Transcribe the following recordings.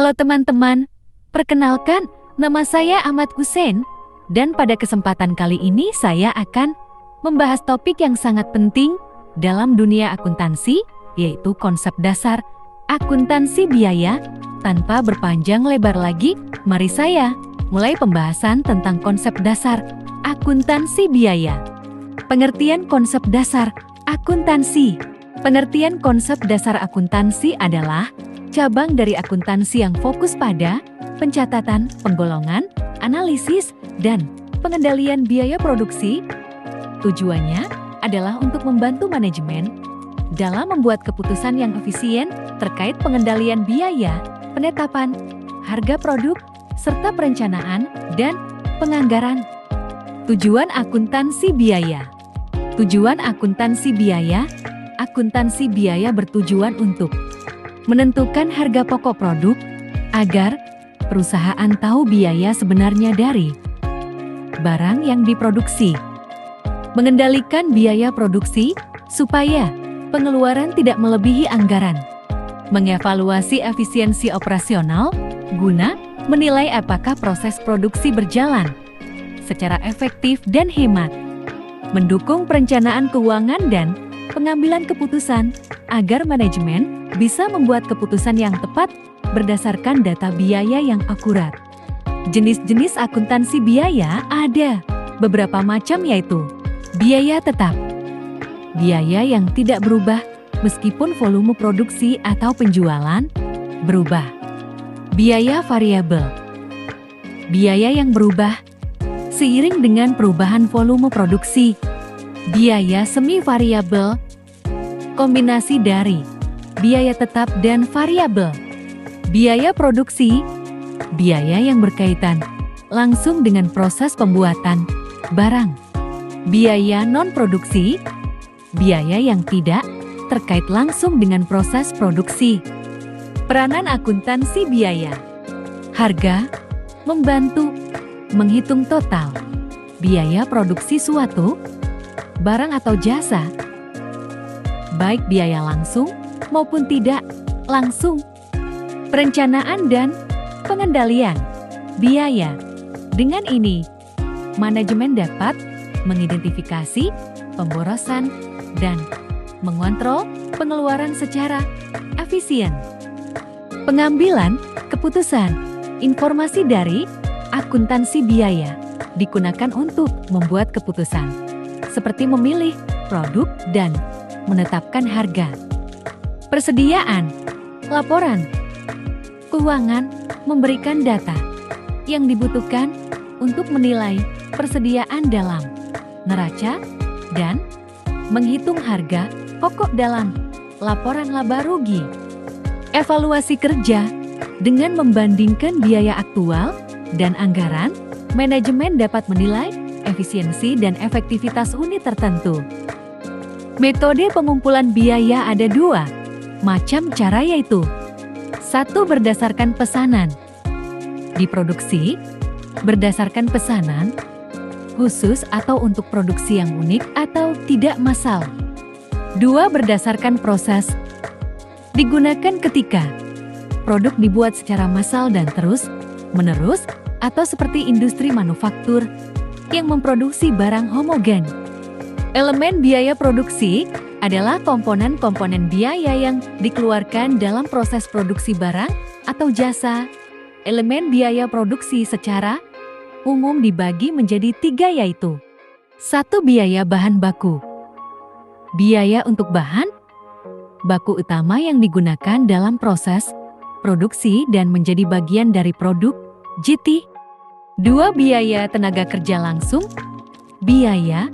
Halo teman-teman, perkenalkan, nama saya Ahmad Hussein, dan pada kesempatan kali ini saya akan membahas topik yang sangat penting dalam dunia akuntansi, yaitu konsep dasar akuntansi biaya. Tanpa berpanjang lebar lagi, mari saya mulai pembahasan tentang konsep dasar akuntansi biaya. Pengertian konsep dasar akuntansi. Pengertian konsep dasar akuntansi adalah cabang dari akuntansi yang fokus pada pencatatan, penggolongan, analisis, dan pengendalian biaya produksi. Tujuannya adalah untuk membantu manajemen dalam membuat keputusan yang efisien terkait pengendalian biaya, penetapan harga produk, serta perencanaan dan penganggaran. Tujuan akuntansi biaya. Tujuan akuntansi biaya. Akuntansi biaya bertujuan untuk menentukan harga pokok produk agar perusahaan tahu biaya sebenarnya dari barang yang diproduksi. Mengendalikan biaya produksi supaya pengeluaran tidak melebihi anggaran. Mengevaluasi efisiensi operasional guna menilai apakah proses produksi berjalan secara efektif dan hemat. Mendukung perencanaan keuangan dan pengambilan keputusan agar manajemen bisa membuat keputusan yang tepat berdasarkan data biaya yang akurat. Jenis-jenis akuntansi biaya ada beberapa macam, yaitu biaya tetap, biaya yang tidak berubah meskipun volume produksi atau penjualan berubah. Biaya variabel, biaya yang berubah seiring dengan perubahan volume produksi. Biaya semi variabel, kombinasi dari biaya tetap dan variabel. Biaya produksi, biaya yang berkaitan langsung dengan proses pembuatan barang. Biaya non-produksi, biaya yang tidak terkait langsung dengan proses produksi. Peranan akuntansi biaya. Harga, membantu menghitung total biaya produksi suatu barang atau jasa, baik biaya langsung maupun tidak langsung. Perencanaan dan pengendalian biaya. Dengan ini, manajemen dapat mengidentifikasi pemborosan dan mengontrol pengeluaran secara efisien. Pengambilan keputusan. Informasi dari akuntansi biaya digunakan untuk membuat keputusan, seperti memilih produk dan menetapkan harga. Persediaan, laporan keuangan memberikan data yang dibutuhkan untuk menilai persediaan dalam neraca dan menghitung harga pokok dalam laporan laba rugi. Evaluasi kerja dengan membandingkan biaya aktual dan anggaran, manajemen dapat menilai efisiensi dan efektivitas unit tertentu. Metode pengumpulan biaya ada dua macam cara, yaitu 1. Berdasarkan pesanan. Diproduksi berdasarkan pesanan khusus atau untuk produksi yang unik atau tidak massal. 2. Berdasarkan proses. Digunakan ketika produk dibuat secara massal dan terus-menerus, atau seperti industri manufaktur yang memproduksi barang homogen. Elemen biaya produksi adalah komponen-komponen biaya yang dikeluarkan dalam proses produksi barang atau jasa. Elemen biaya produksi secara umum dibagi menjadi 3, yaitu 1. Biaya bahan baku. Biaya untuk bahan baku utama yang digunakan dalam proses produksi dan menjadi bagian dari produk GT. 2. Biaya tenaga kerja langsung. Biaya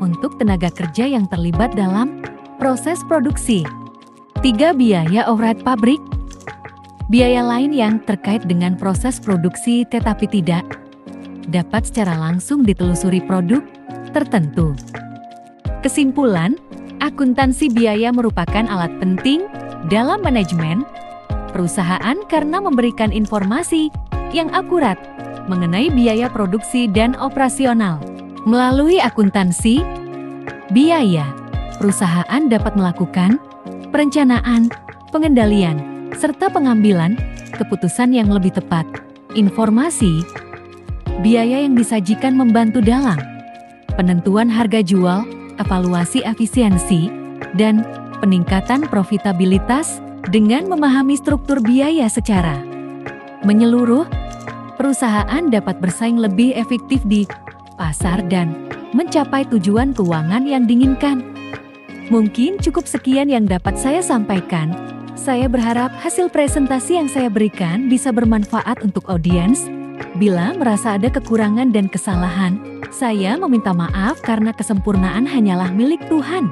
untuk tenaga kerja yang terlibat dalam proses produksi. 3. Biaya overhead pabrik. Biaya lain yang terkait dengan proses produksi tetapi tidak dapat secara langsung ditelusuri produk tertentu. Kesimpulan, akuntansi biaya merupakan alat penting dalam manajemen perusahaan karena memberikan informasi yang akurat mengenai biaya produksi dan operasional. Melalui akuntansi biaya, perusahaan dapat melakukan perencanaan, pengendalian, serta pengambilan keputusan yang lebih tepat. Informasi, biaya yang disajikan membantu dalam penentuan harga jual, evaluasi efisiensi, dan peningkatan profitabilitas dengan memahami struktur biaya secara menyeluruh. Perusahaan dapat bersaing lebih efektif di pasar dan mencapai tujuan keuangan yang diinginkan. Mungkin cukup sekian yang dapat saya sampaikan. Saya berharap hasil presentasi yang saya berikan bisa bermanfaat untuk audiens. Bila merasa ada kekurangan dan kesalahan, saya meminta maaf karena kesempurnaan hanyalah milik Tuhan.